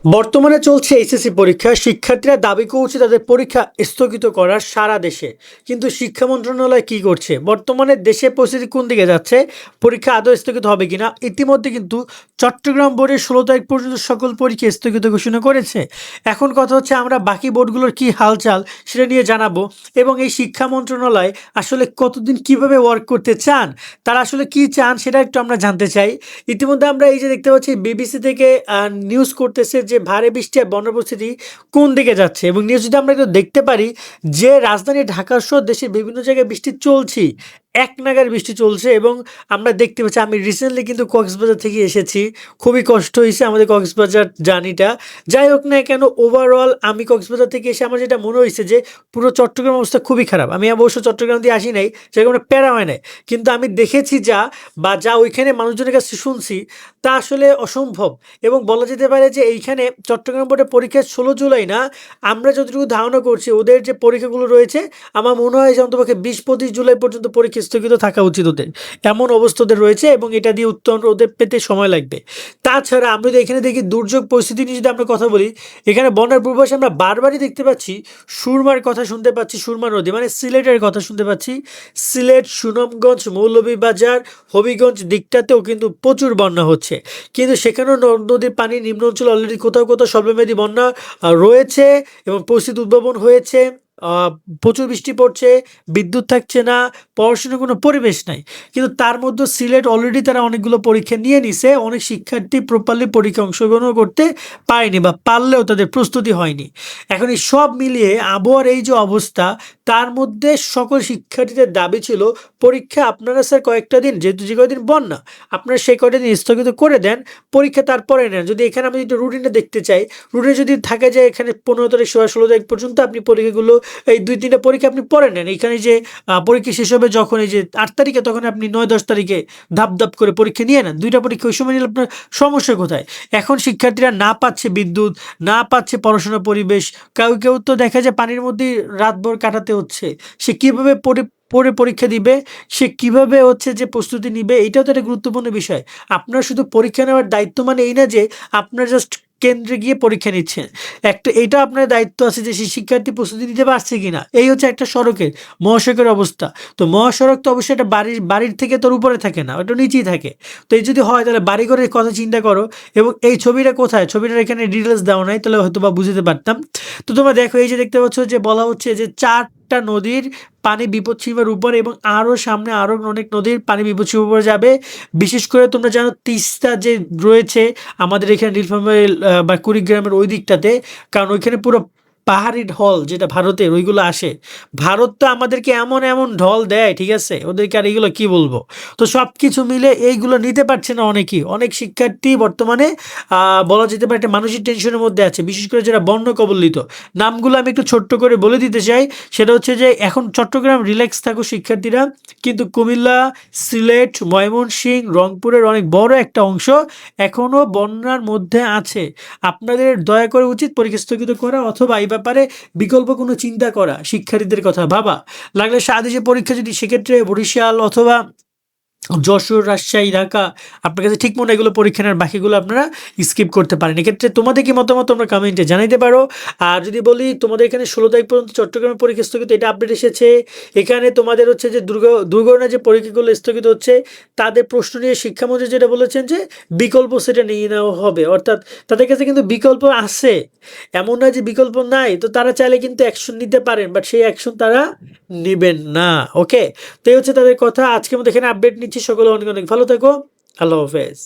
বর্তমানে চলছে এইচএসসি পরীক্ষা। শিক্ষার্থীরা দাবি করছে তাদের পরীক্ষা স্থগিত করার সারা দেশে। কিন্তু শিক্ষা মন্ত্রণালয় কি করছে? বর্তমানে দেশের পরিস্থিতি কোন দিকে যাচ্ছে? পরীক্ষা আদৌ স্থগিত হবে কিনা? ইতিমধ্যে কিন্তু চট্টগ্রাম বোর্ডের 16 তারিখ পর্যন্ত সকল পরীক্ষা স্থগিত ঘোষণা করেছে। এখন কথা হচ্ছে আমরা বাকি বোর্ডগুলোর কি হালচাল সেটা নিয়ে জানাবো, এবং এই শিক্ষা মন্ত্রণালয় আসলে কতদিন কিভাবে ওয়ার্ক করতে চান, তারা আসলে কি চান সেটা একটু আমরা জানতে চাই। ইতিমধ্যে আমরা এই যে দেখতে পাচ্ছি বিবিসি থেকে নিউজ করতেছে যে ভারী বৃষ্টি আর বন্যা পরিস্থিতি কোন দিকে যাচ্ছে, এবং নিউজ যদি আমরা একটু দেখতে পারি যে রাজধানী ঢাকা সহ দেশের বিভিন্ন জায়গায় বৃষ্টি চলছে, এক নাগাড়ে বৃষ্টি চলছে। এবং আমরা দেখতে পাচ্ছি, আমি রিসেন্টলি কিন্তু কক্সবাজার থেকে এসেছি, খুবই কষ্ট হয়েছে আমাদের কক্সবাজার জার্নিটা। যাই হোক না কেন, ওভারঅল আমি কক্সবাজার থেকে এসে আমার যেটা মনে হয়েছে যে পুরো চট্টগ্রাম অবস্থা খুবই খারাপ। আমি অবশ্য চট্টগ্রাম দিয়ে আসি নাই, সেরকম প্যারা হয় নাই, কিন্তু আমি দেখেছি যা ওইখানে মানুষজনের কাছে শুনছি তা আসলে অসম্ভব। এবং বলা যেতে পারে যে এইখানে চট্টগ্রাম বোর্ডের পরীক্ষা 16 জুলাই না, আমরা যতটুকু ধারণা করছি ওদের যে পরীক্ষাগুলো রয়েছে, আমার মনে হয় যে অন্তপক্ষে 20-25 জুলাই পর্যন্ত পরীক্ষা স্থগিত থাকা উচিত ওদের, এমন অবস্থা ওদের রয়েছে, এবং এটা দিয়ে উত্তরণ ওদের পেতে সময় লাগবে। তাছাড়া আমরা যদি এখানে দেখি দুর্যোগ পরিস্থিতি নিয়ে যদি আমরা কথা বলি, এখানে বন্যার পূর্বাভাসে আমরা বারবারই দেখতে পাচ্ছি সুরমার কথা শুনতে পাচ্ছি, সুরমা নদী মানে সিলেটের কথা শুনতে পাচ্ছি। সিলেট, সুনামগঞ্জ, মৌলভীবাজার, হবিগঞ্জ দিকটাতেও কিন্তু প্রচুর বন্যা হচ্ছে, কিন্তু সেখানেও নদীর পানি নিম্ন অঞ্চলে অলরেডি কোথাও কোথাও স্বল্পমেয়াদী বন্যা রয়েছে, এবং পরিস্থিতি উদ্ভাবন হয়েছে। প্রচুর বৃষ্টি পড়ছে, বিদ্যুৎ থাকছে না, পড়াশোনার কোনো পরিবেশ নাই। কিন্তু তার মধ্যে সিলেট অলরেডি তারা অনেকগুলো পরীক্ষা নিয়ে নিছে, অনেক শিক্ষার্থী প্রপারলি পরীক্ষা অংশগ্রহণ করতে পারেনি, বা পারলেও তাদের প্রস্তুতি হয়নি। এখন এই সব মিলিয়ে আবহাওয়ার এই যে অবস্থা, তার মধ্যে সকল শিক্ষার্থীদের দাবি ছিল পরীক্ষা আপনারা স্যার কয়েকটা দিন, যেহেতু যে কয়েকদিন বন্যা, আপনারা সেই কয়টা দিন স্থগিত করে দেন, পরীক্ষা তারপরে নেন। যদি এখানে আমি একটু রুটিনটা দেখতে চাই, রুটিনে যদি থাকে যে এখানে 15 তারিখ 16 তারিখ পর্যন্ত আপনি পরীক্ষাগুলো, এই 2-3টা পরীক্ষা আপনি পড়ে নেন। এখানে যে পরীক্ষা শেষ হবে যখন এই যে 8 তারিখে, তখন আপনি 9-10 তারিখে ধাপ ধাপ করে পরীক্ষা নিয়ে নেন। 2টা পরীক্ষা ওই সময় নিলে আপনার সমস্যা কোথায়? এখন শিক্ষার্থীরা না পাচ্ছে বিদ্যুৎ, না পাচ্ছে পড়াশোনার পরিবেশ, কেউ তো দেখা যায় পানির মধ্যেই রাতভর কাটাতে হচ্ছে। সে কিভাবে পড়ে পরীক্ষা দিবে, সে কিভাবে হচ্ছে যে প্রস্তুতি নিবে, এটাও তো একটা গুরুত্বপূর্ণ বিষয়। আপনার শুধু পরীক্ষা নেওয়ার দায়িত্ব মানে এই না যে আপনার জাস্ট কেন্দ্রে গিয়ে পরীক্ষা নিচ্ছেন। একটা এটা আপনার দায়িত্ব আছে যে সেই শিক্ষার্থী প্রস্তুতি নিতে পারছে কিনা। এই হচ্ছে একটা সড়কের, মহাসড়কের অবস্থা। তো মহাসড়ক তো অবশ্যই একটা বাড়ির থেকে তোর উপরে থাকে না, ওটা নিচেই থাকে। তো এই যদি হয় তাহলে বাড়িঘরের কথা চিন্তা করো। এবং এই ছবিটা কোথায়, ছবিটার এখানে ডিটেলস দেওয়া নাই, তাহলে হয়তো বা বুঝতে পারতাম। তো তোমরা দেখো, এই যে দেখতে পাচ্ছ যে বলা হচ্ছে যে 4টা নদীর পানি বিপদসীমার উপরে, এবং আরও সামনে আরও অনেক নদীর পানি বিপদসীমার উপরে যাবে। বিশেষ করে তোমরা জানো তিস্তা যে রয়েছে আমাদের এখানে নীলফামারী বা কুড়িগ্রামের ওই দিকটাতে, কারণ ওইখানে পুরো পাহাড়ি ঢল যেটা ভারতের ওইগুলো আসে। ভারত তো আমাদেরকে এমন এমন ঢল দেয়, ঠিক আছে, ওদেরকে আর এইগুলো কি বলবো। তো সব কিছু মিলে এইগুলো নিতে পারছে না অনেকেই, অনেক শিক্ষার্থী বর্তমানে বলা যেতে পারে একটা মানসিক টেনশনের মধ্যে আছে, বিশেষ করে যারা বন্যা কবলিত। নামগুলো আমি একটু ছোট্ট করে বলে দিতে চাই। সেটা হচ্ছে যে এখন চট্টগ্রাম রিল্যাক্স থাকো শিক্ষার্থীরা, কিন্তু কুমিল্লা, সিলেট, ময়মনসিংহ, রংপুরের অনেক বড় একটা অংশ এখনও বন্যার মধ্যে আছে। আপনাদের দয়া করে উচিত পরীক্ষা স্থগিত করা, অথবা এই ব্যাপারে বিকল্প কোনো চিন্তা করা, শিক্ষার্থীদের কথা ভাবা। লাগলে সাদেশে পরীক্ষা যদি সেক্ষেত্রে বরিশাল অথবা যশোর, রাজশাহী, ঢাকা, আপনার কাছে ঠিক মনে এগুলো পরীক্ষা নেওয়ার, বাকিগুলো আপনারা স্কিপ করতে পারেন। এক্ষেত্রে তোমাদের কি মতামত তোমরা কমেন্টে জানাইতে পারো। আর যদি বলি তোমাদের এখানে 16 তারিখ পর্যন্ত চট্টগ্রামের পরীক্ষা স্থগিত, এটা আপডেট এসেছে। এখানে তোমাদের হচ্ছে যে দুর্ঘটনায় যে পরীক্ষাগুলো স্থগিত হচ্ছে, তাদের প্রশ্ন নিয়ে শিক্ষামন্ত্রী যেটা বলেছেন যে বিকল্প সেটা নিয়ে নেওয়া হবে, অর্থাৎ তাদের কাছে কিন্তু বিকল্প আছে, এমন নয় যে বিকল্প নাই। তো তারা চাইলে কিন্তু অ্যাকশন নিতে পারেন, বাট সেই অ্যাকশন তারা নেবেন না। ওকে, তো এই হচ্ছে তাদের কথা। আজকের মতো এখানে আপডেট নিচ্ছি। সকলে অনেক অনেক ভালো থাকো। আল্লাহ হাফেজ।